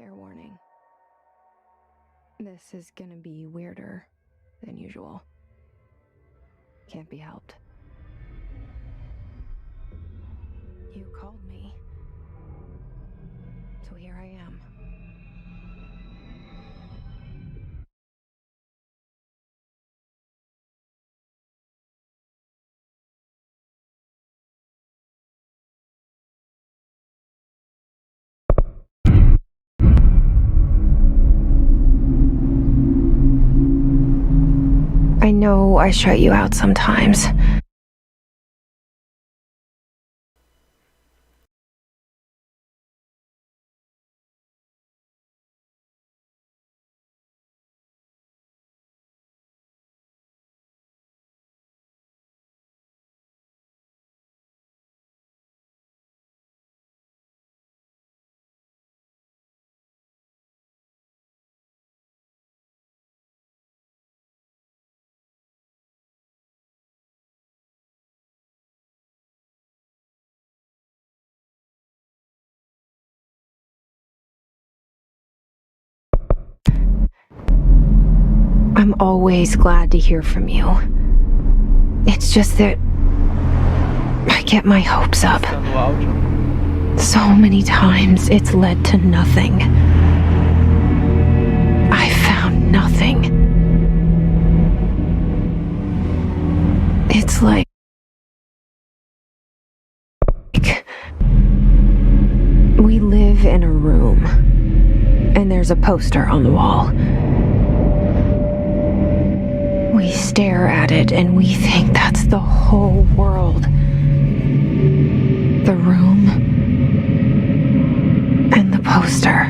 Fair warning. This is gonna be weirder than usual. Can't be helped. You called me. So here I am. I know I shut you out sometimes. I'm always glad to hear from you. It's just that I get my hopes up. So many times it's led to nothing. I found nothing. It's like we live in a room, and there's a poster on the wall. We stare at it and we think that's the whole world. The room and the poster.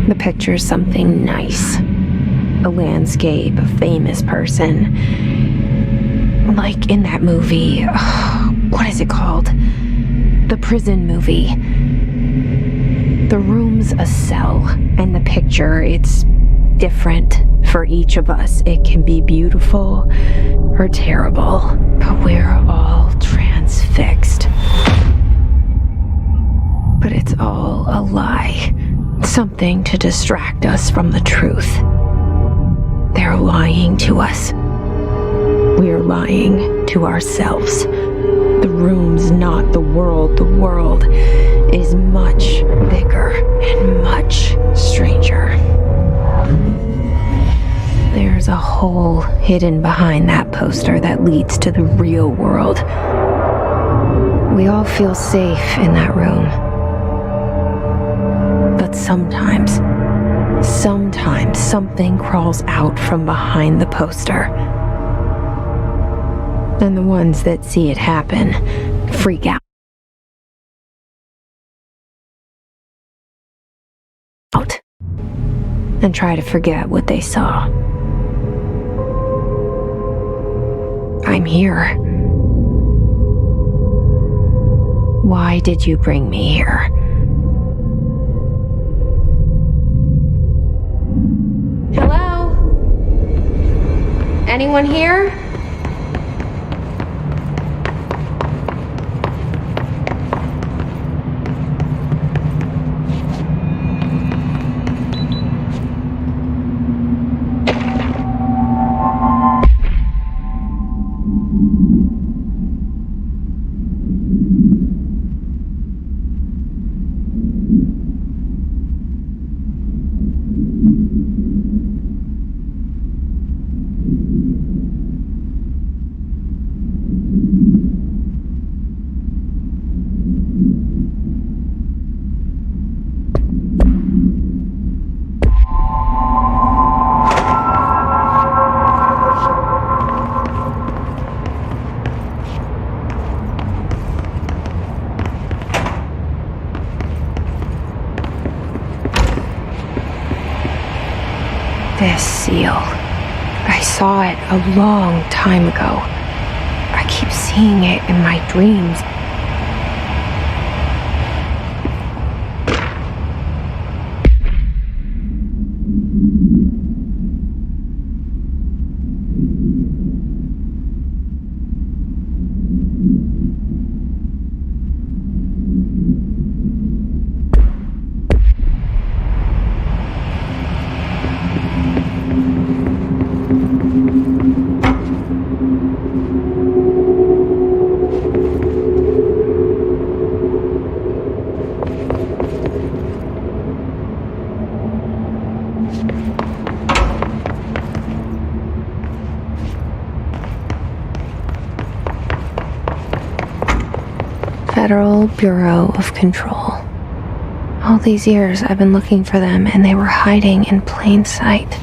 The picture's something nice. A landscape, a famous person. Like in that movie, what is it called? The prison movie. The room's a cell, and the picture, it's different for each of us. It can be beautiful or terrible, but we're all transfixed. But it's all a lie. Something to distract us from the truth. They're lying to us. We're lying to ourselves. The room's not the world. The world is much bigger and much stranger. There's a hole hidden behind that poster that leads to the real world. We all feel safe in that room. But sometimes something crawls out from behind the poster. And the ones that see it happen freak out. And try to forget what they saw. I'm here. Why did you bring me here? Hello? Anyone here? This seal. I saw it a long time ago. I keep seeing it in my dreams. Federal Bureau of Control. All these years I've been looking for them, and they were hiding in plain sight.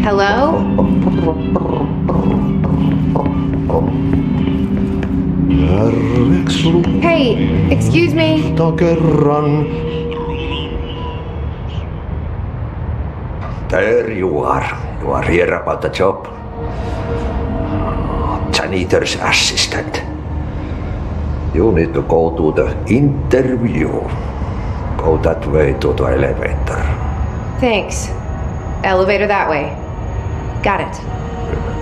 Hello? Hey, excuse me. There you are. You are here about the job. Janitor's assistant. You need to go to the interview. Go that way to the elevator. Thanks. Elevator that way. Got it.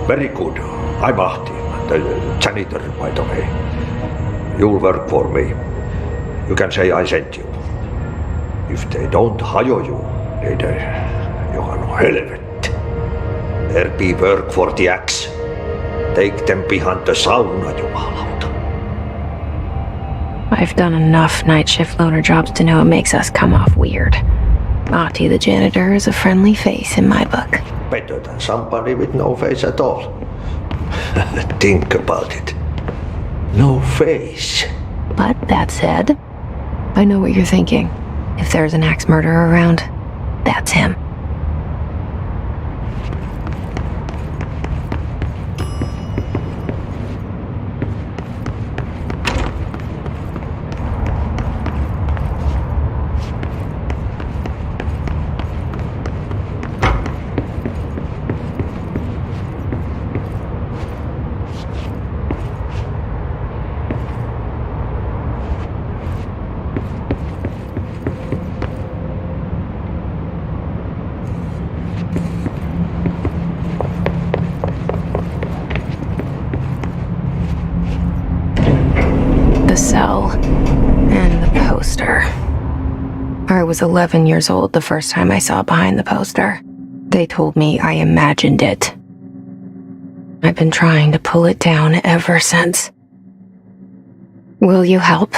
Very good. I'm Ahti, the janitor, by the way. You'll work for me. You can say I sent you. If they don't hire you, niin Johan helvet. There be work for the axe. Take them behind the sauna, jumalauta. I've done enough night shift loaner jobs to know it makes us come off weird. Ahti the janitor is a friendly face in my book. Better than somebody with no face at all. Think about it. No face. But that said, I know what you're thinking. If there's an axe murderer around, that's him. The cell and the poster. I was 11 years old the first time I saw behind the poster. They told me I imagined it. I've been trying to pull it down ever since. Will you help?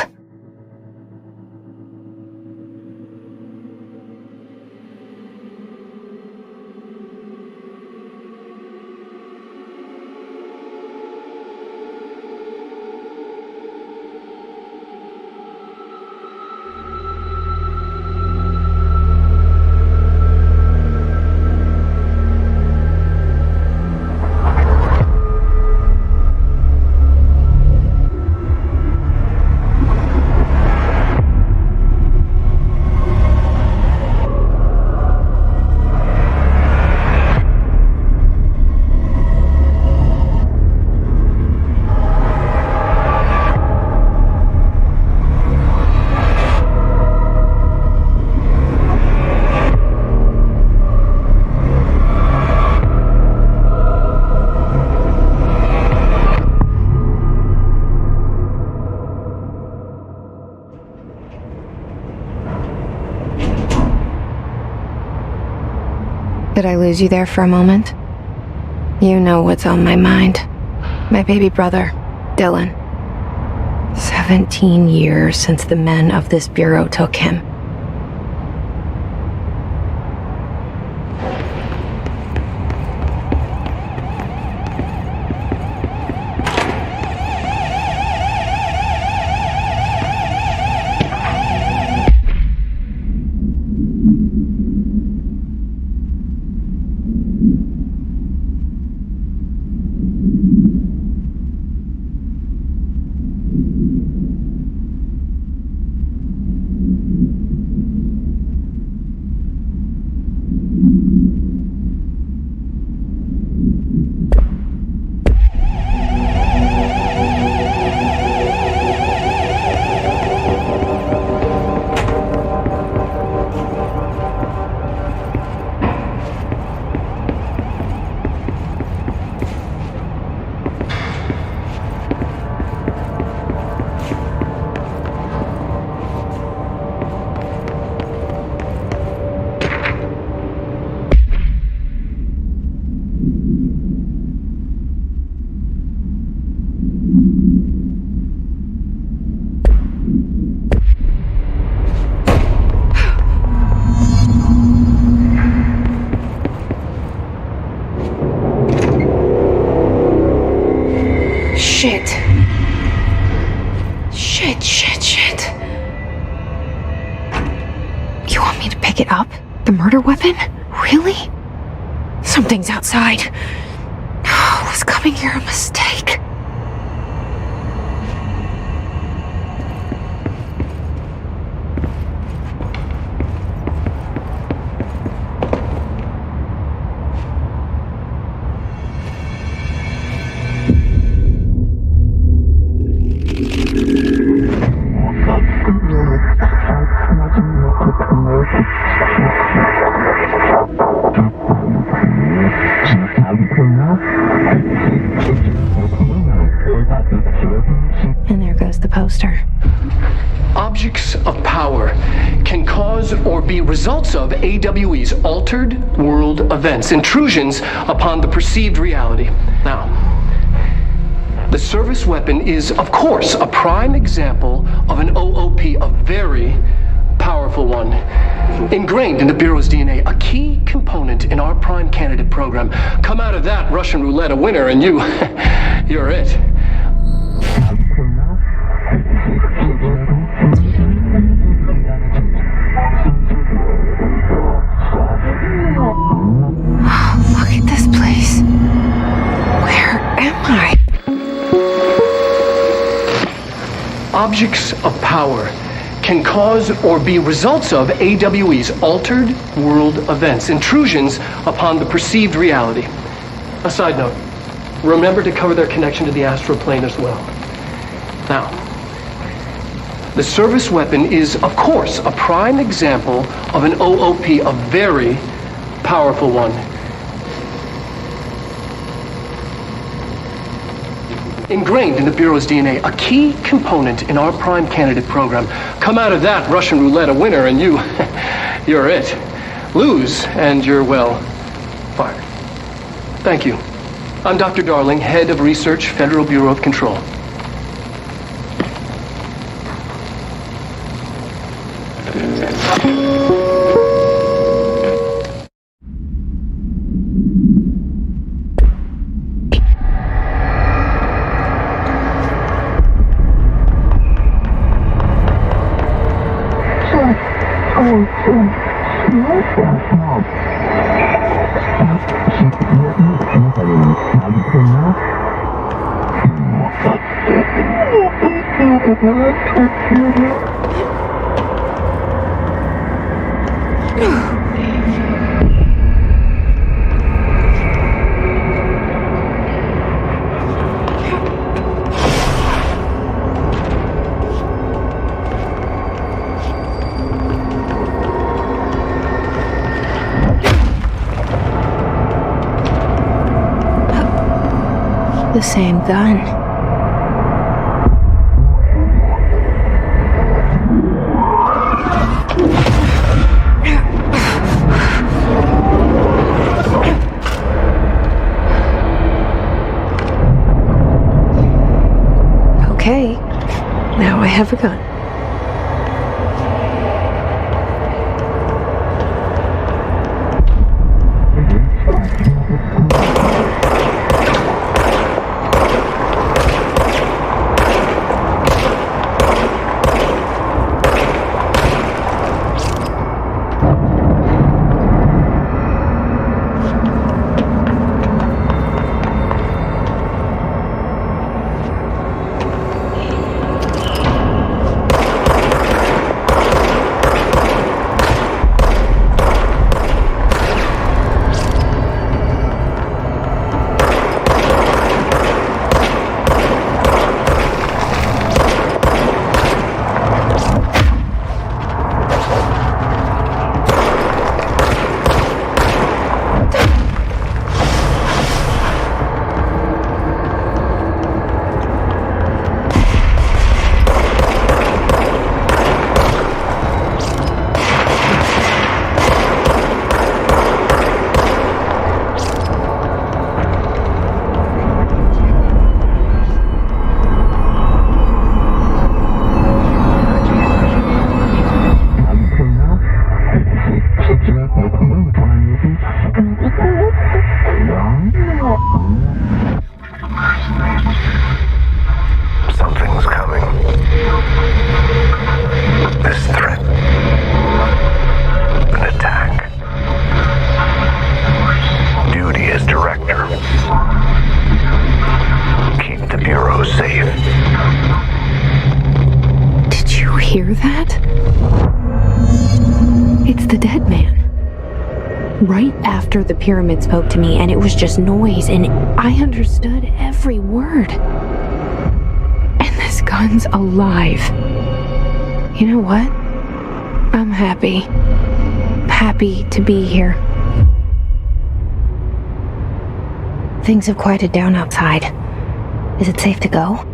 Did I lose you there for a moment? You know what's on my mind. My baby brother, Dylan. 17 years since the men of this bureau took him. Shit. Shit. You want me to pick it up? The murder weapon? Really? Something's outside. Was coming here a mistake? And there goes the poster. Objects of power can cause or be results of AWE's altered world events, intrusions upon the perceived reality. Now, the service weapon is, of course, a prime example of an OOP, a very powerful one, ingrained in the Bureau's DNA, a key component in our prime candidate program. Come out of that Russian roulette a winner and you're it. Look at this place. Where am I? Objects of power can cause or be results of AWE's altered world events, intrusions upon the perceived reality. A side note, remember to cover their connection to the astral plane as well. Now, the service weapon is, of course, a prime example of an OOP, a very powerful one. Ingrained in the Bureau's DNA, a key component in our prime candidate program. Come out of that Russian roulette a winner and you're it. Lose and you're, well, fired. Thank you. I'm Dr. Darling, Head of Research, Federal Bureau of Control. The same gun. have a gun. Something's coming. This threat. An attack. Duty as director. Keep the Bureau safe. Did you hear that? It's the dead man. Right after the pyramid spoke to me, and it was just noise, and I understood every word. And this gun's alive. You know what? I'm happy. Happy to be here. Things have quieted down outside. Is it safe to go?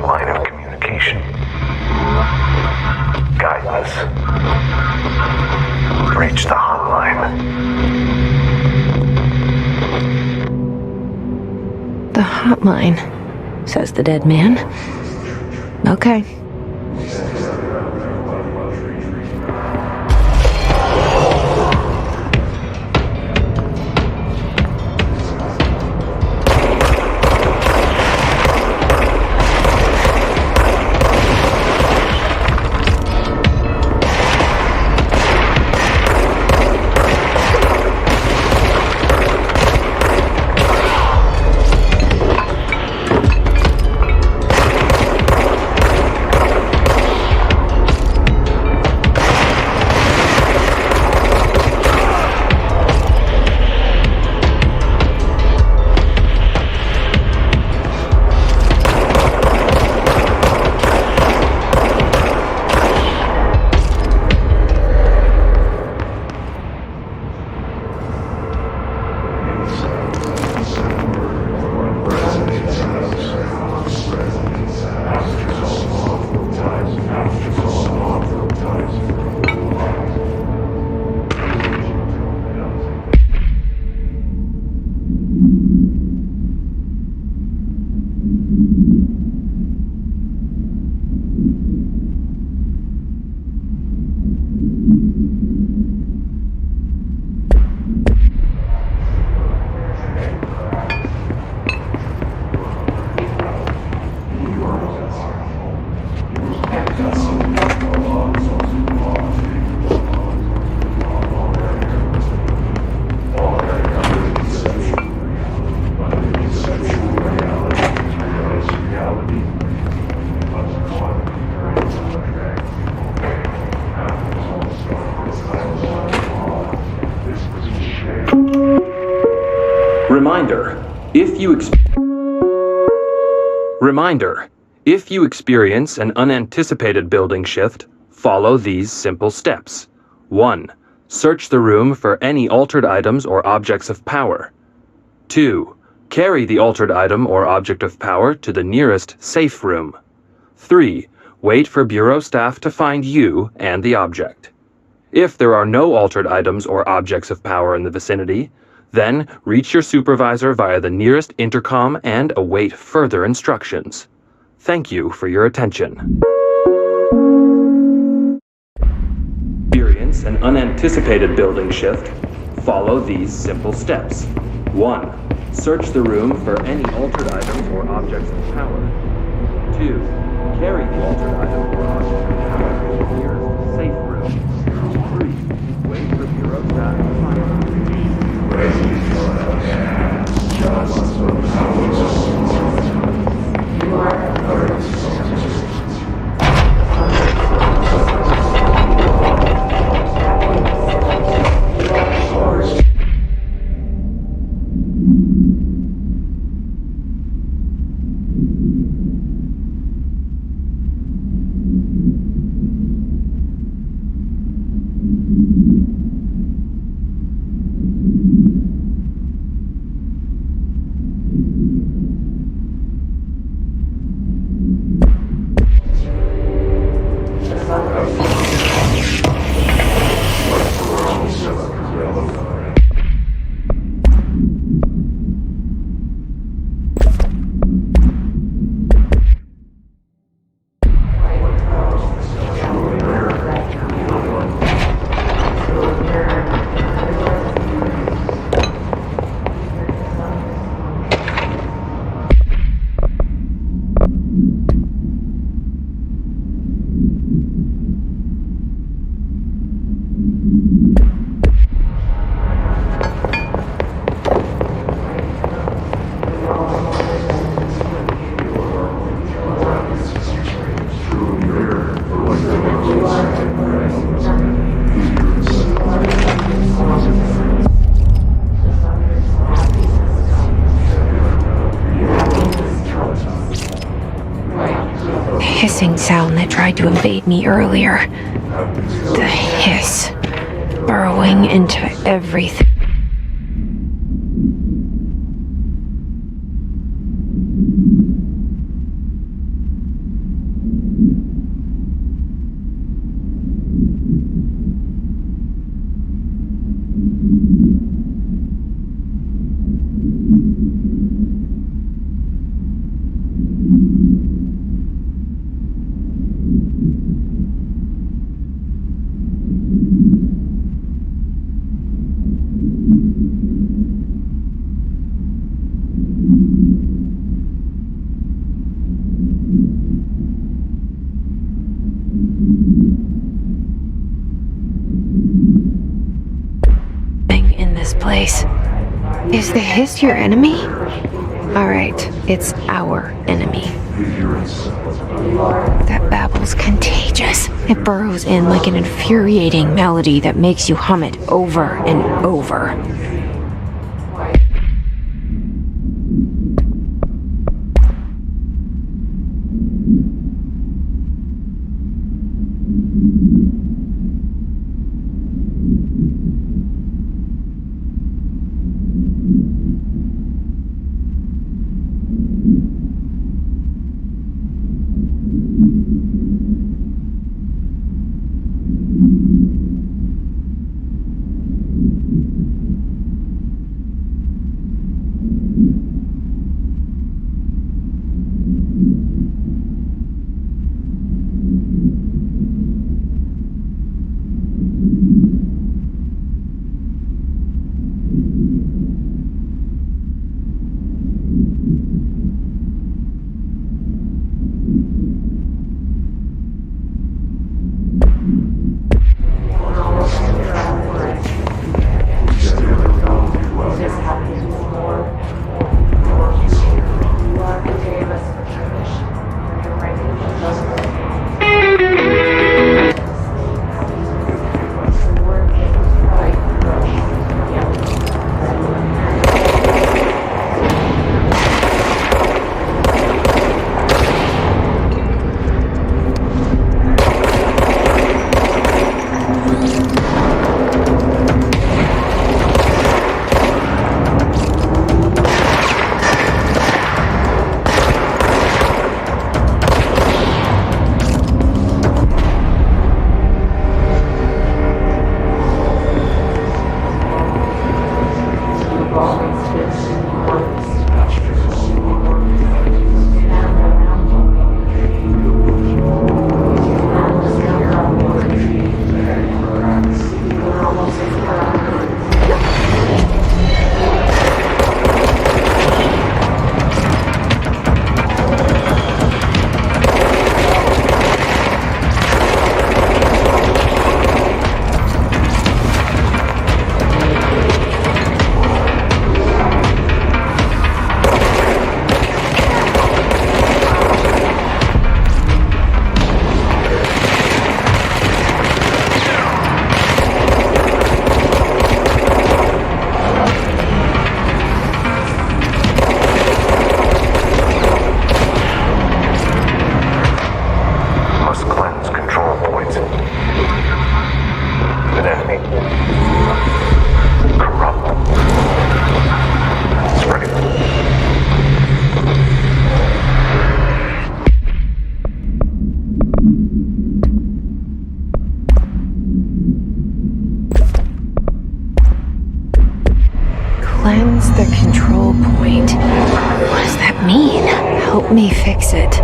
line of communication. Guide us. Reach the hotline. The hotline, says the dead man. Okay. Reminder, if you experience an unanticipated building shift, follow these simple steps. 1. Search the room for any altered items or objects of power. 2. Carry the altered item or object of power to the nearest safe room. 3. Wait for Bureau staff to find you and the object. If there are no altered items or objects of power in the vicinity, then reach your supervisor via the nearest intercom and await further instructions. Thank you for your attention. Experience an unanticipated building shift. Follow these simple steps. 1. Search the room for any altered items or objects of power. 2. Carry the altered item or object of power to the nearest safe room. 3. Wait for Bureau staff to find you. Hissing sound that tried to invade me earlier. The hiss, burrowing into everything. place. Is the Hiss your enemy? Alright, it's our enemy. That babble's contagious. It burrows in like an infuriating melody that makes you hum it over and over. Cleanse the control point. What does that mean? Help me fix it.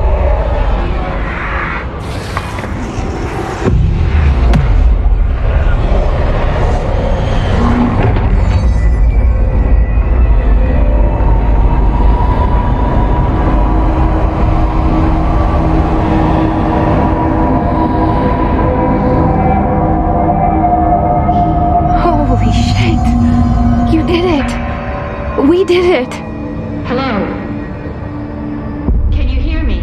Holy shit! You did it! We did it! Hello? Can you hear me?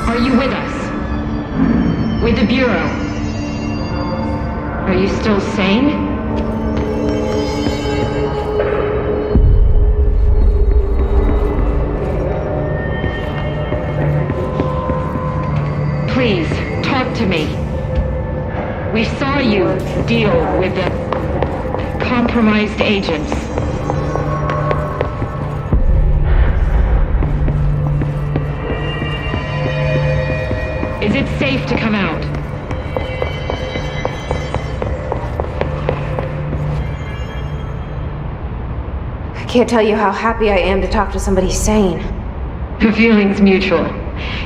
Are you with us? With the Bureau? Are you still sane? Please, talk to me. We saw you deal with the compromised agents. Is it safe to come out? I can't tell you how happy I am to talk to somebody sane. The feeling's mutual.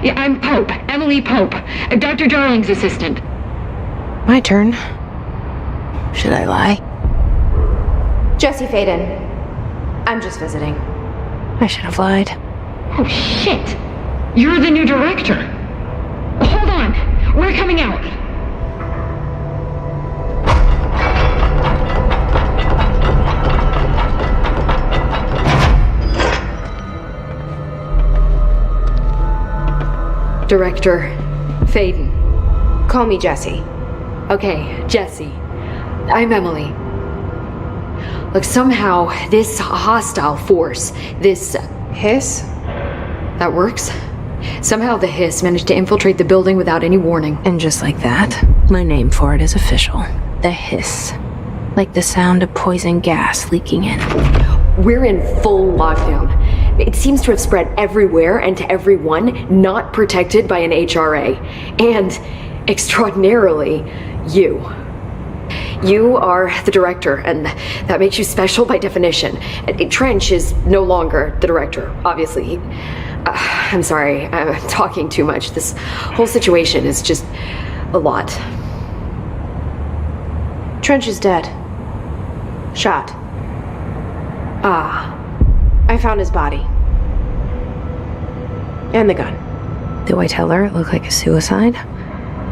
Yeah, I'm Pope, Emily Pope, Dr. Darling's assistant. My turn. Should I lie? Jesse Faden. I'm just visiting. I should have lied. Oh, shit! You're the new director. Hold on, we're coming out. Director Faden. Call me Jessie. Okay, Jessie. I'm Emily. Look, somehow this hostile force, this... Hiss? That works? Somehow the hiss managed to infiltrate the building without any warning. And just like that, my name for it is official. The hiss. Like the sound of poison gas leaking in. We're in full lockdown. It seems to have spread everywhere and to everyone not protected by an HRA. And, extraordinarily, you. You are the director, and that makes you special by definition. Trench is no longer the director, obviously. I'm sorry, I'm talking too much. This whole situation is just a lot. Trench is dead. Shot. Ah. I found his body. And the gun. Do I tell her it looked like a suicide?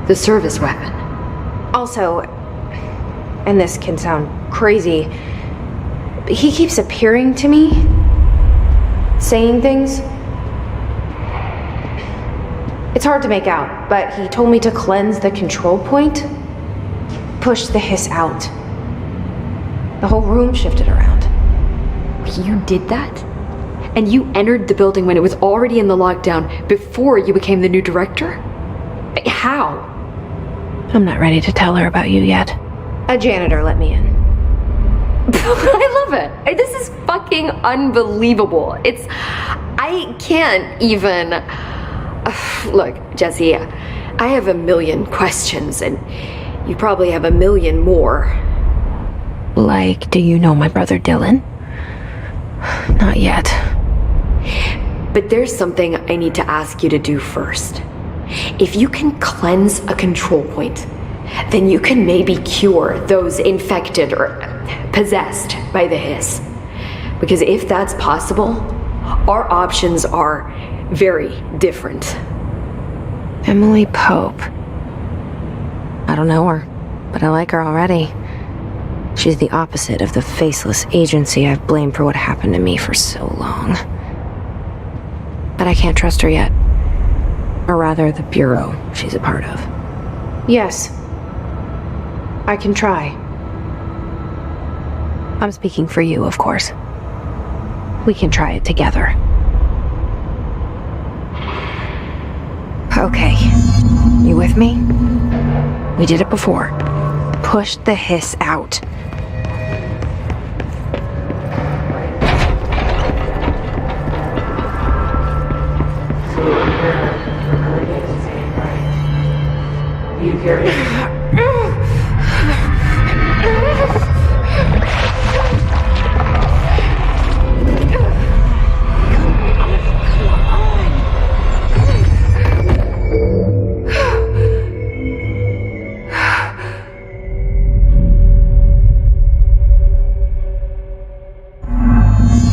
The service weapon. Also, and this can sound crazy, but he keeps appearing to me, saying things. It's hard to make out, but he told me to cleanse the control point, push the hiss out. The whole room shifted around. You did that? And you entered the building when it was already in the lockdown before you became the new director? How? I'm not ready to tell her about you yet. A janitor let me in. I love it. This is fucking unbelievable. I can't even... Look, Jessie, I have a million questions, and you probably have a million more. Like, do you know my brother Dylan? Not yet. But there's something I need to ask you to do first. If you can cleanse a control point, then you can maybe cure those infected or possessed by the hiss. Because if that's possible, our options are very different. Emily Pope. I don't know her, but I like her already. She's the opposite of the faceless agency I've blamed for what happened to me for so long. But I can't trust her yet. Or rather, the bureau she's a part of. Yes. I can try. I'm speaking for you, of course. We can try it together. Okay. You with me? We did it before. Push the hiss out.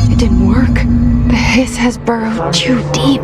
It didn't work. The hiss has burrowed too deep.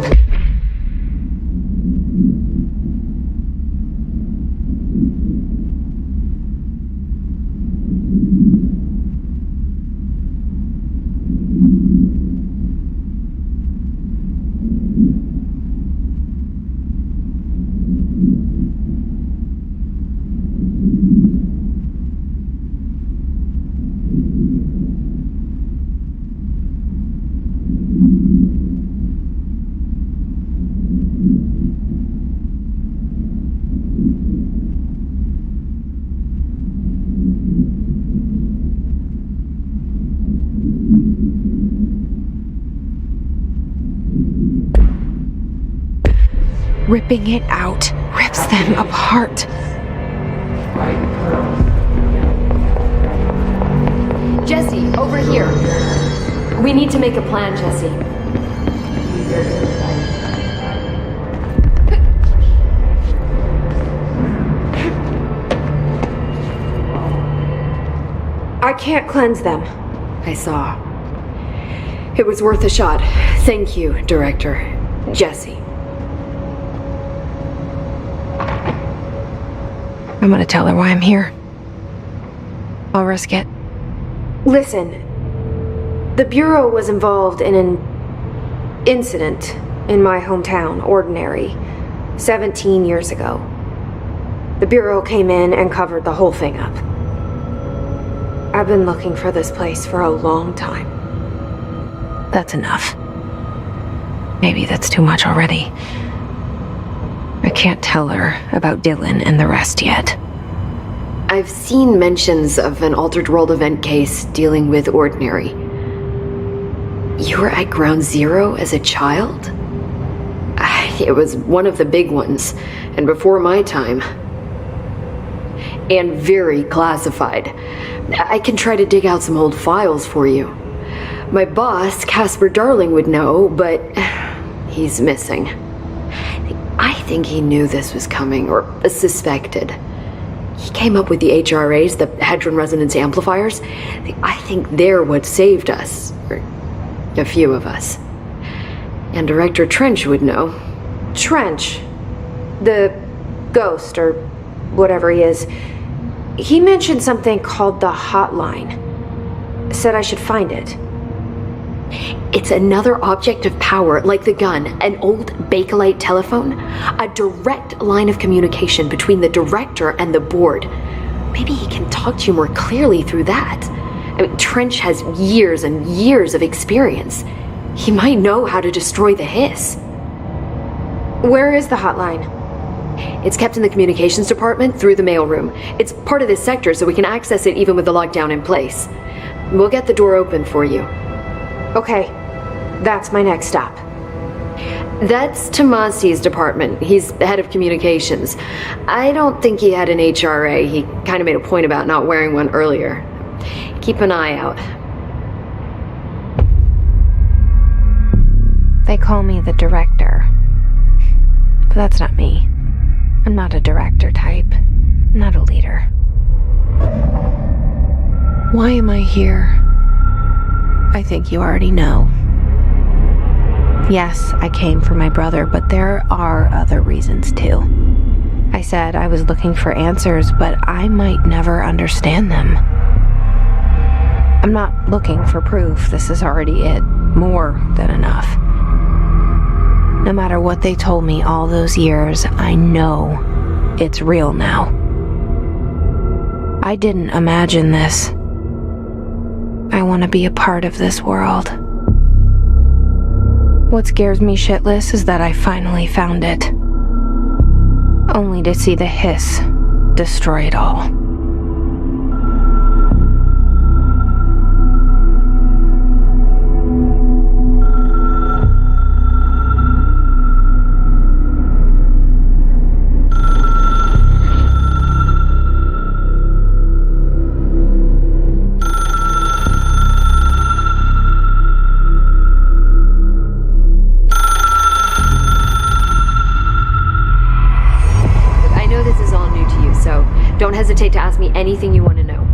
Ripping it out rips them apart. Jessie, over here. We need to make a plan, Jessie. I can't cleanse them. I saw. It was worth a shot. Thank you, Director. Jessie. I'm gonna tell her why I'm here. I'll risk it. Listen, the Bureau was involved in an incident in my hometown, Ordinary. 17 years ago. The Bureau came in and covered the whole thing up. I've been looking for this place for a long time. That's enough. Maybe that's too much already. I can't tell her about Dylan and the rest yet. I've seen mentions of an Altered World event case dealing with Ordinary. You were at Ground Zero as a child? It was one of the big ones, and before my time. And very classified. I can try to dig out some old files for you. My boss, Casper Darling, would know, but he's missing. I think he knew this was coming, or suspected. He came up with the HRAs, the Hadron Resonance Amplifiers. I think they're what saved us, or a few of us. And Director Trench would know. Trench, the ghost, or whatever he is, he mentioned something called the hotline. Said I should find it. It's another object of power, like the gun, an old Bakelite telephone, a direct line of communication between the director and the board. Maybe he can talk to you more clearly through that. I mean, Trench has years and years of experience. He might know how to destroy the hiss. Where is the hotline? It's kept in the communications department through the mailroom. It's part of this sector, so we can access it even with the lockdown in place. We'll get the door open for you. Okay, that's my next stop. That's Tomasi's department. He's head of communications. I don't think he had an HRA. He kind of made a point about not wearing one earlier. Keep an eye out. They call me the director. But that's not me. I'm not a director type. I'm not a leader. Why am I here? I think you already know. Yes, I came for my brother, but there are other reasons too. I said I was looking for answers, but I might never understand them. I'm not looking for proof. This is already it. More than enough. No matter what they told me all those years, I know it's real now. I didn't imagine this. I want to be a part of this world. What scares me shitless is that I finally found it. Only to see the hiss destroy it all. Don't hesitate to ask me anything you want to know.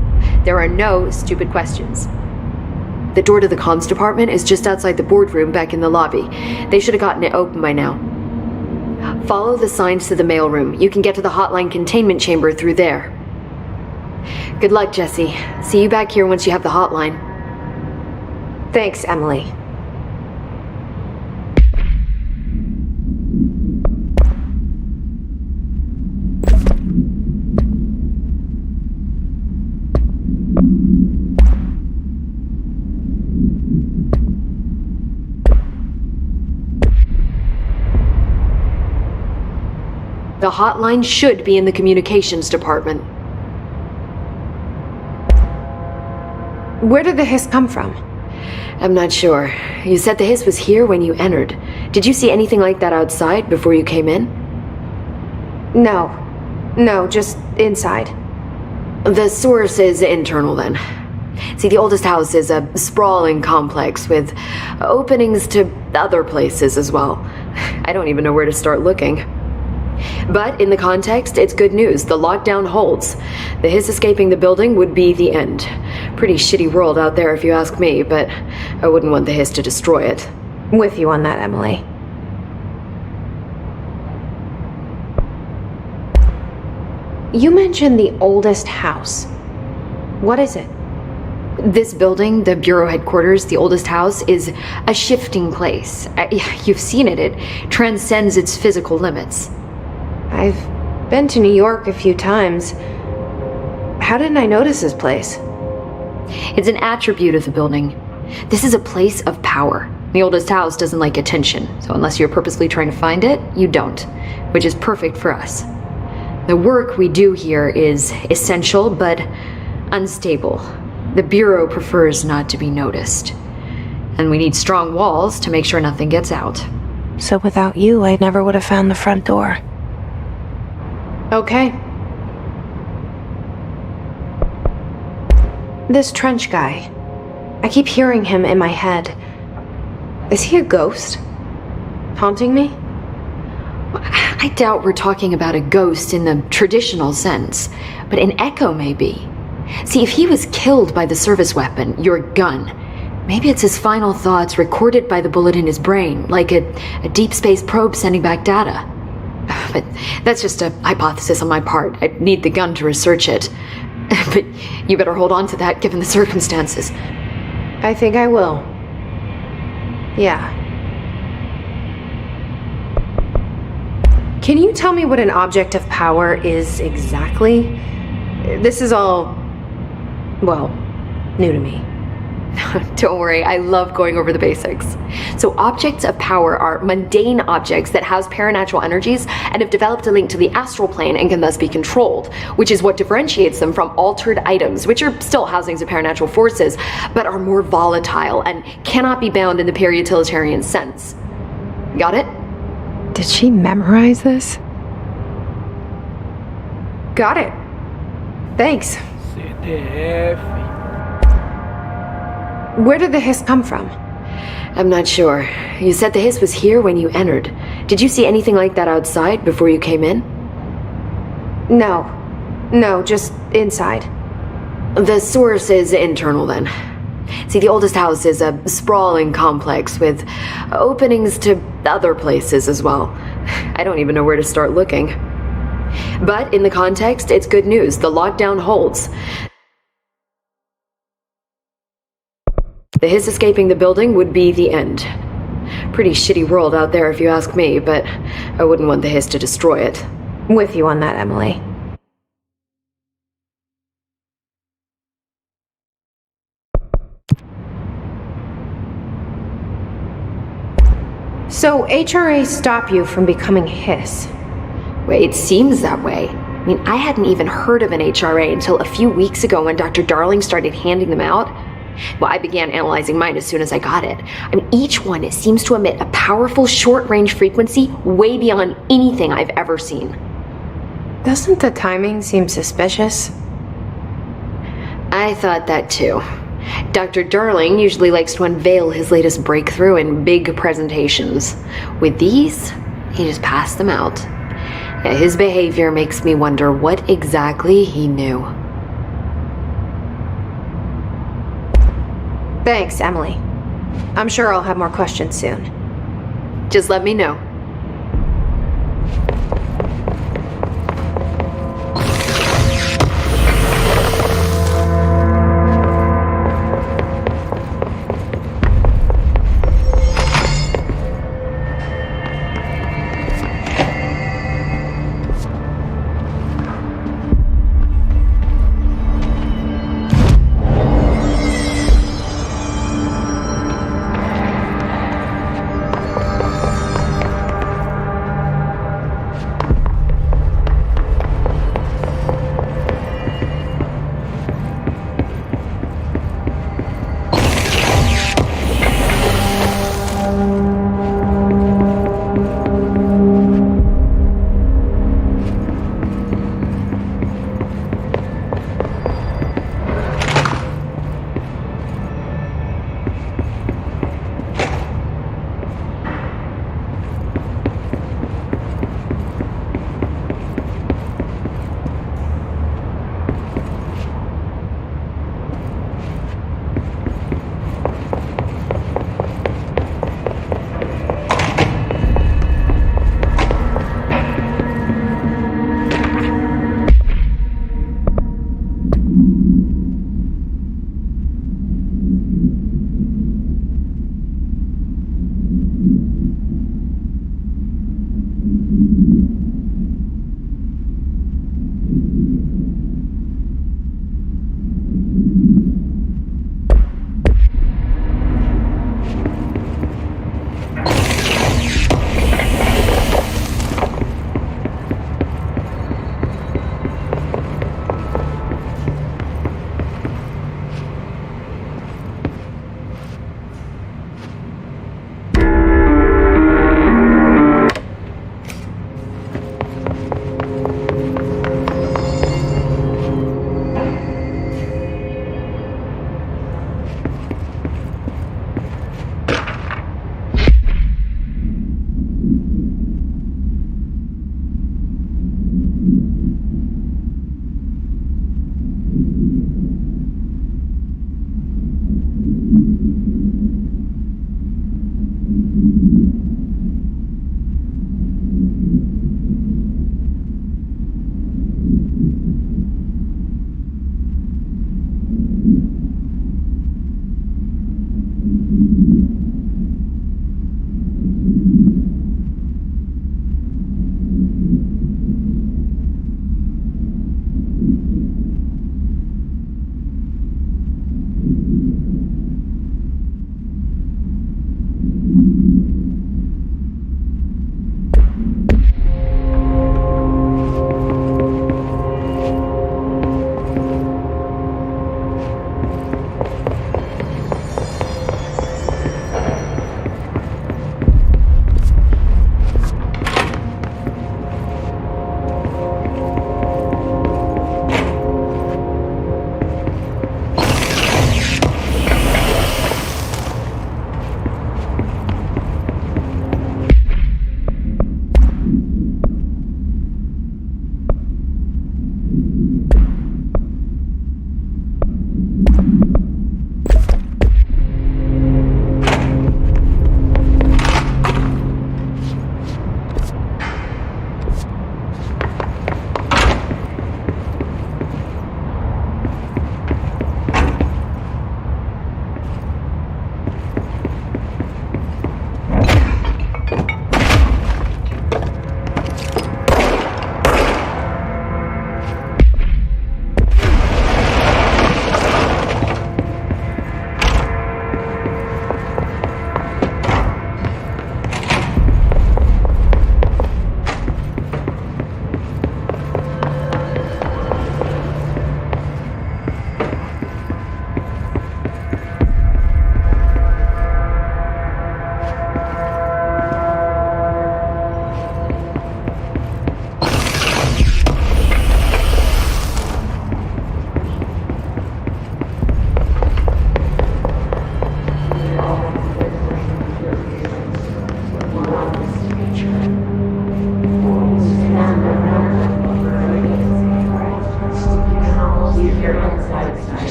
There are no stupid questions. The door to the comms department is just outside the boardroom back in the lobby. They should have gotten it open by now. Follow the signs to the mailroom. You can get to the hotline containment chamber through there. Good luck, Jesse. See you back here once you have the hotline. Thanks, Emily. The hotline should be in the communications department. Where did the hiss come from? I'm not sure. You said the hiss was here when you entered. Did you see anything like that outside before you came in? No, just inside. The source is internal then. See, the oldest house is a sprawling complex with openings to other places as well. I don't even know where to start looking. But in the context, it's good news. The lockdown holds. The hiss escaping the building would be the end. Pretty shitty world out there if you ask me, but I wouldn't want the hiss to destroy it. With you on that, Emily. You mentioned the oldest house. What is it? This building, the Bureau headquarters, the oldest house, is a shifting place. You've seen it. It transcends its physical limits. I've been to New York a few times. How didn't I notice this place? It's an attribute of the building. This is a place of power. The oldest house doesn't like attention, so unless you're purposely trying to find it, you don't, which is perfect for us. The work we do here is essential, but unstable. The Bureau prefers not to be noticed. And we need strong walls to make sure nothing gets out. So without you, I never would have found the front door. Okay. This trench guy. I keep hearing him in my head. Is he a ghost? Haunting me? I doubt we're talking about a ghost in the traditional sense, but an echo maybe. See, if he was killed by the service weapon, your gun, maybe it's his final thoughts recorded by the bullet in his brain, like a deep space probe sending back data. But that's just a hypothesis on my part. I'd need the gun to research it. But you better hold on to that given the circumstances. I think I will. Yeah. Can you tell me what an object of power is exactly? This is all, well, new to me. Don't worry, I love going over the basics. So objects of power are mundane objects that house paranatural energies and have developed a link to the astral plane and can thus be controlled, which is what differentiates them from altered items, which are still housings of paranatural forces, but are more volatile and cannot be bound in the peri-utilitarian sense. Got it? Did she memorize this? Got it. Thanks. Where did the hiss come from? I'm not sure. You said the hiss was here when you entered. Did you see anything like that outside before you came in? No, just inside. The source is internal then. See, the oldest house is a sprawling complex with openings to other places as well. I don't even know where to start looking. But in the context, it's good news. The lockdown holds. The hiss escaping the building would be the end. Pretty shitty world out there if you ask me, but I wouldn't want the hiss to destroy it. With you on that, Emily. So HRA stop you from becoming hiss? Well, it seems that way. I mean, I hadn't even heard of an HRA until a few weeks ago when Dr. Darling started handing them out. Well, I began analyzing mine as soon as I got it. I mean, each one seems to emit a powerful short-range frequency way beyond anything I've ever seen. Doesn't the timing seem suspicious? I thought that too. Dr. Darling usually likes to unveil his latest breakthrough in big presentations. With these, he just passed them out. Yeah, his behavior makes me wonder what exactly he knew. Thanks, Emily. I'm sure I'll have more questions soon. Just let me know.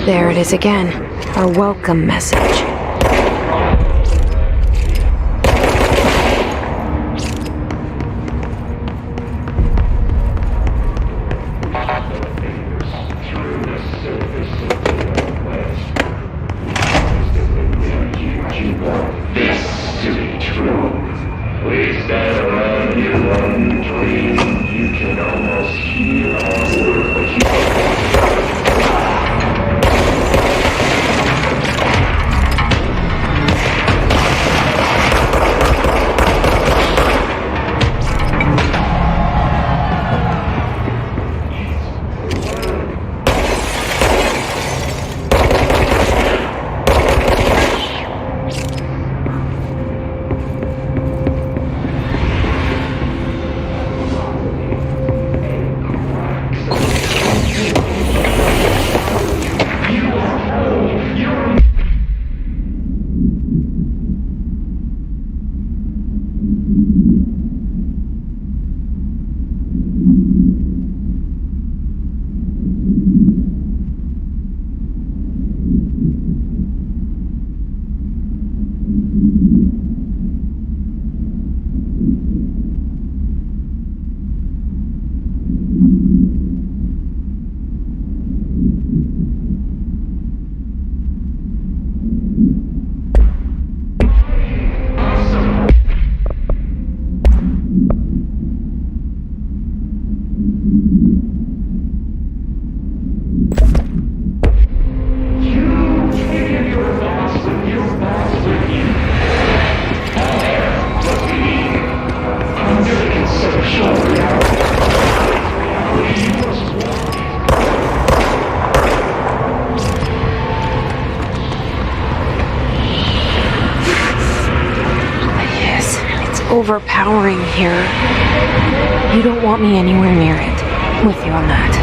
There it is again. Our welcome message. Overpowering here. You don't want me anywhere near it. I'm with you on that.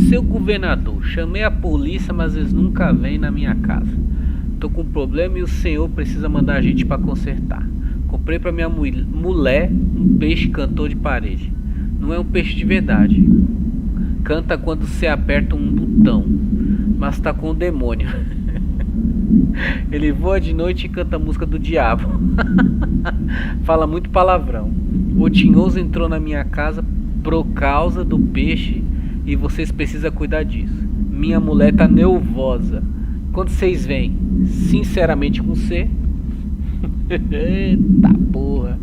Seu governador, chamei a polícia, mas eles nunca vêm na minha casa. Tô com um problema e o senhor precisa mandar a gente pra consertar. Comprei pra minha mulher um peixe cantor de parede. Não é um peixe de verdade. Canta quando você aperta um botão, mas tá com o demônio. Ele voa de noite e canta a música do diabo. Fala muito palavrão. O tinhoso entrou na minha casa por causa do peixe e vocês precisam cuidar disso. Minha mulher tá nervosa. Quando vocês vêm, sinceramente com C. Eita porra.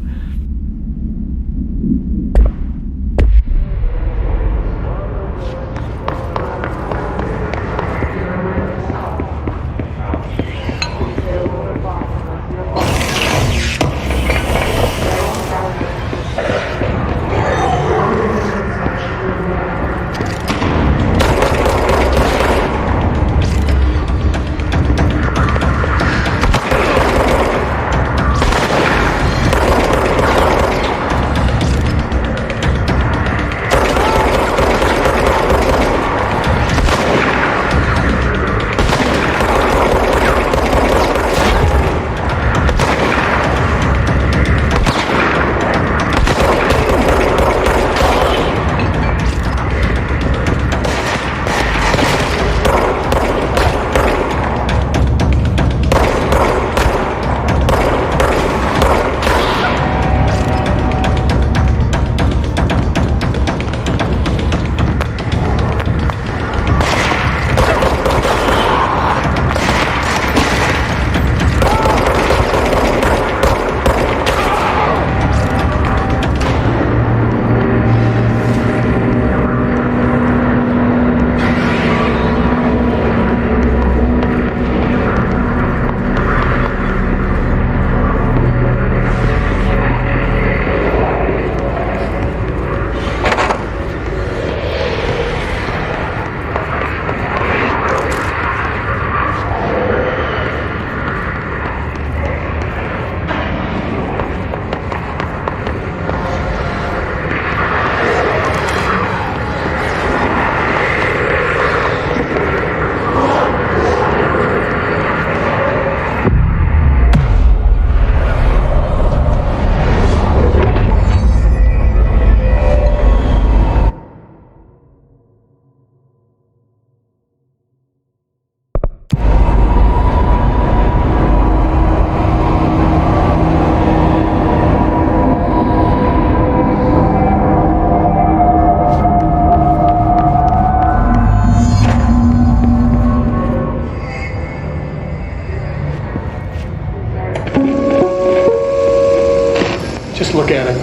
Look at it.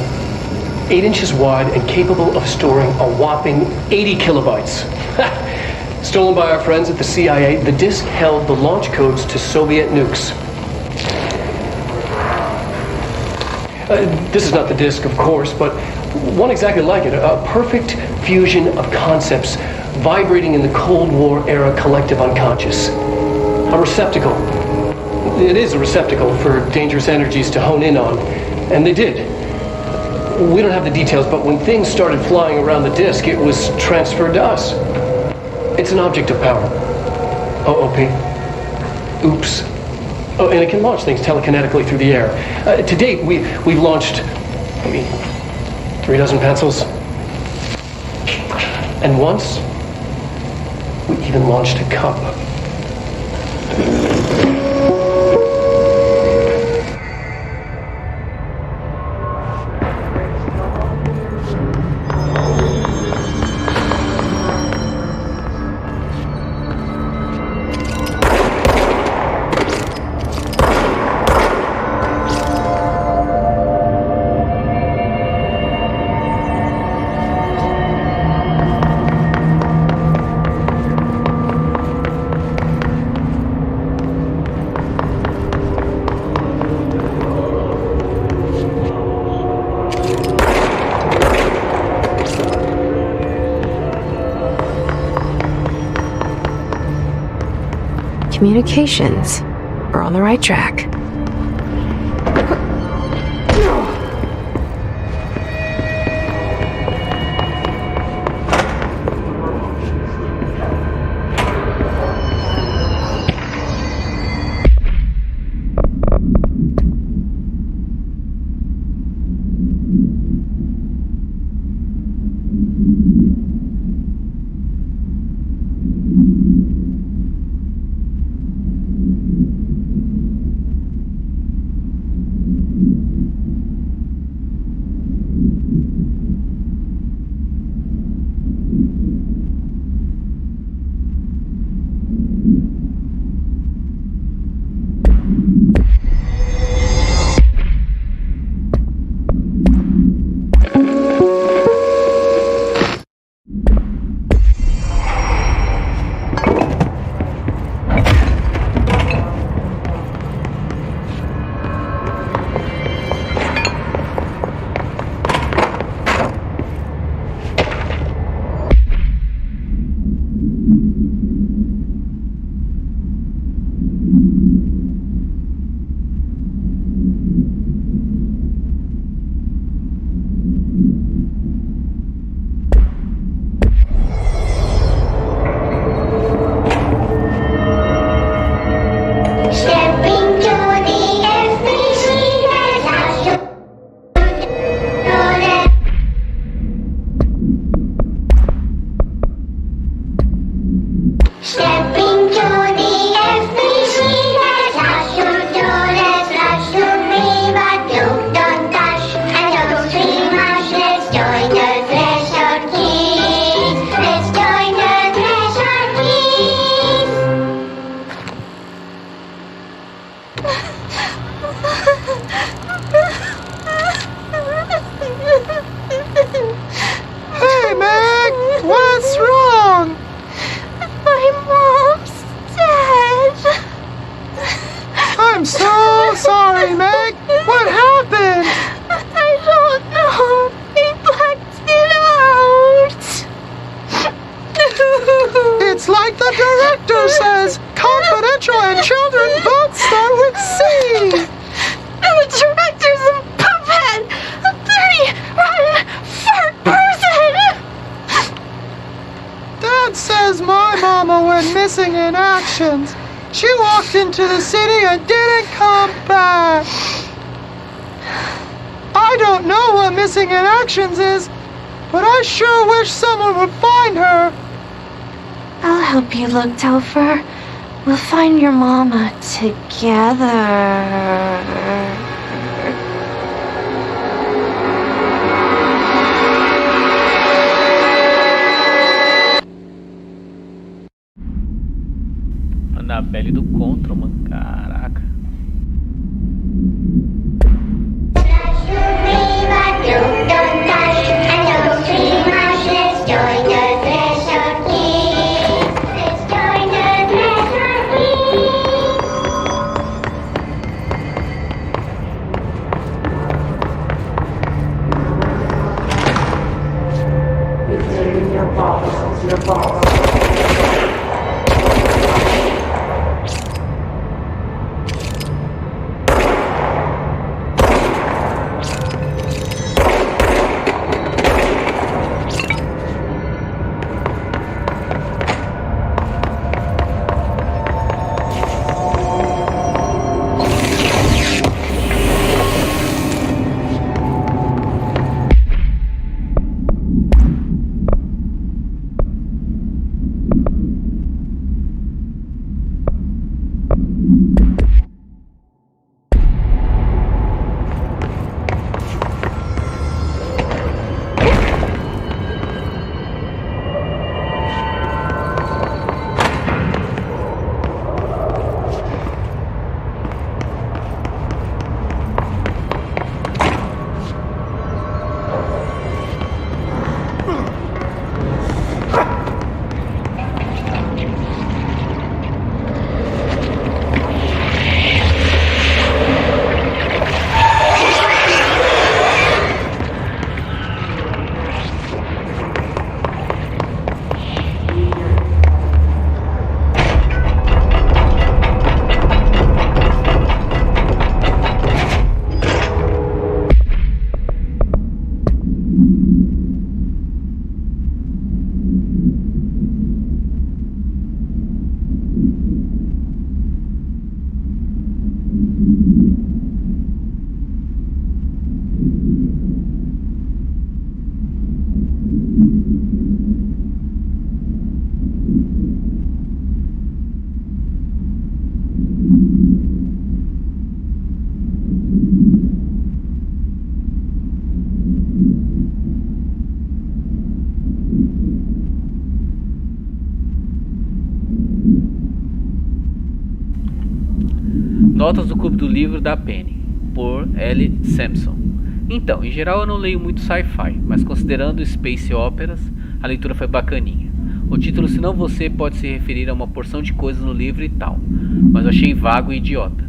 8 inches wide and capable of storing a whopping 80 kilobytes. Stolen by our friends at the CIA, the disk held the launch codes to Soviet nukes. This is not the disk, of course, but one exactly like it. A perfect fusion of concepts vibrating in the Cold War era collective unconscious. A receptacle. It is a receptacle for dangerous energies to hone in on. And they did. We don't have the details, but when things started flying around the disk, it was transferred to us. It's an object of power. OOP. Oops. Oh, and it can launch things telekinetically through the air. To date, we've launched maybe 3 dozen pencils. And once, we even launched a cup. Communications. We're on the right track. went missing in actions. She walked into the city and didn't come back. I don't know what missing in actions is, but I sure wish someone would find her. I'll help you look, Topher. We'll find your mama together. Na pele do Control, mano. Caraca. Notas do Clube do Livro da Penny, por L. Sampson. Então, em geral eu não leio muito sci-fi, mas considerando space operas, a leitura foi bacaninha. O título Se Não Você pode se referir a uma porção de coisas no livro e tal, mas eu achei vago e idiota.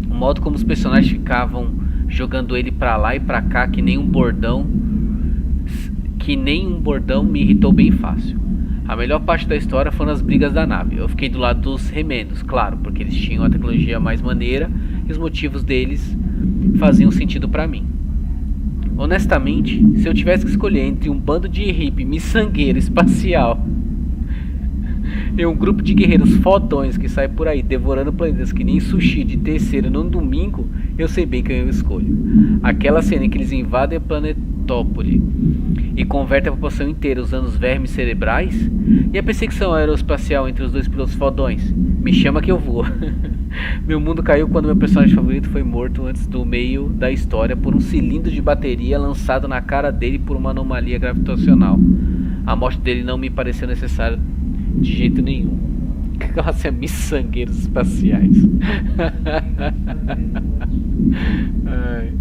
O modo como os personagens ficavam jogando ele pra lá e pra cá que nem um bordão me irritou bem fácil. A melhor parte da história foram as brigas da nave. Eu fiquei do lado dos remendos, claro, porque eles tinham a tecnologia mais maneira e os motivos deles faziam sentido pra mim. Honestamente, se eu tivesse que escolher entre um bando de hippie miçangueiro espacial e um grupo de guerreiros fodões que sai por aí devorando planetas que nem sushi de terceira num domingo, eu sei bem quem eu escolho. Aquela cena em que eles invadem a Planetópole e convertem a população inteira usando os vermes cerebrais, e a perseguição aeroespacial entre os dois pilotos fodões. Me chama que eu vou. Meu mundo caiu quando meu personagem favorito foi morto antes do meio da história por um cilindro de bateria lançado na cara dele por uma anomalia gravitacional. A morte dele não me pareceu necessária de jeito nenhum. Nossa, miçangueiros espaciais. Ai.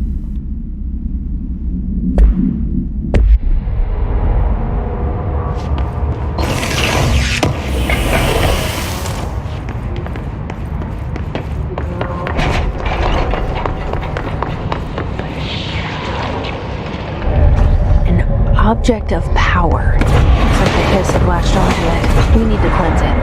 Object of power. Looks like the hiss had latched onto it. We need to cleanse it.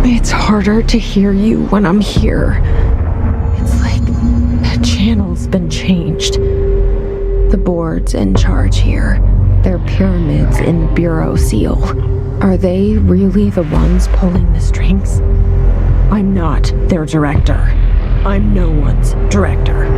It's harder to hear you when I'm here. It's like the channel's been changed. The board's in charge here. They're pyramids in Bureau Seal. Are they really the ones pulling the strings? I'm not their director. I'm no one's director.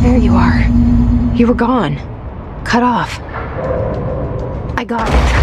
There you are. You were gone. Cut off. I got it.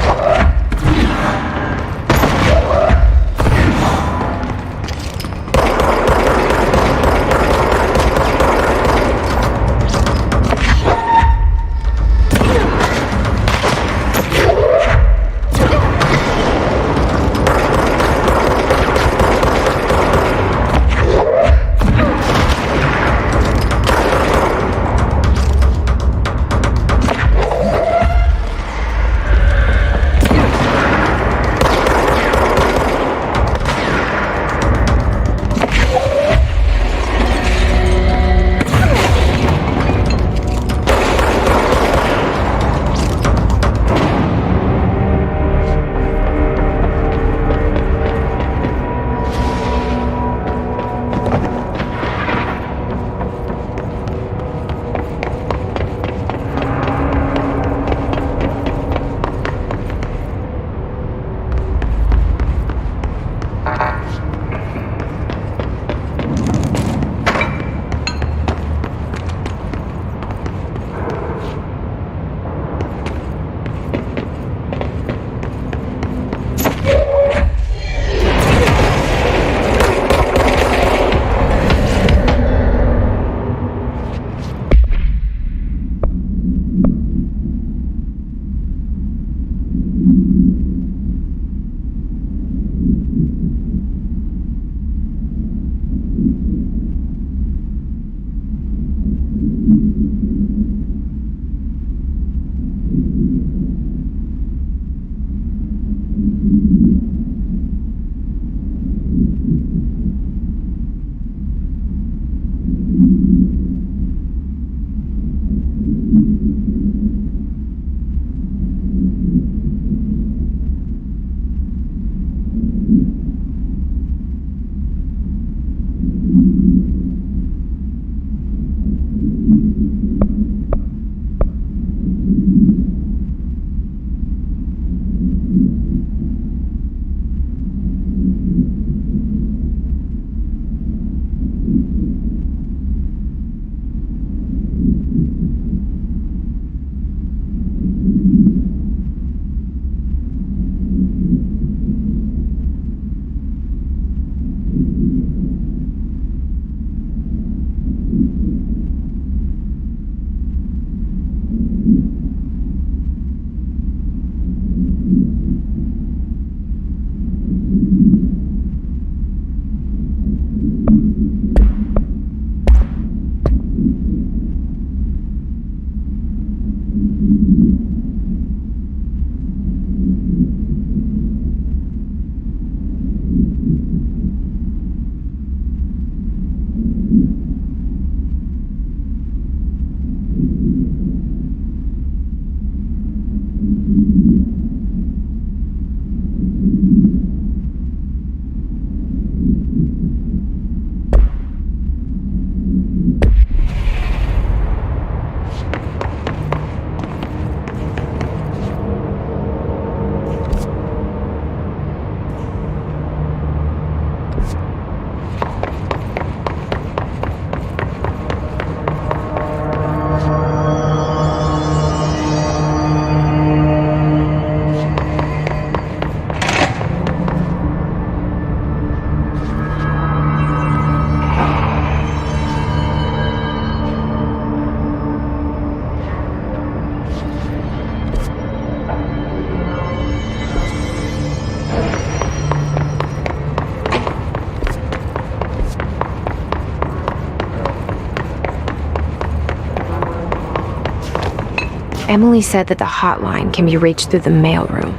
Emily said that the hotline can be reached through the mailroom.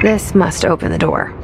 This must open the door.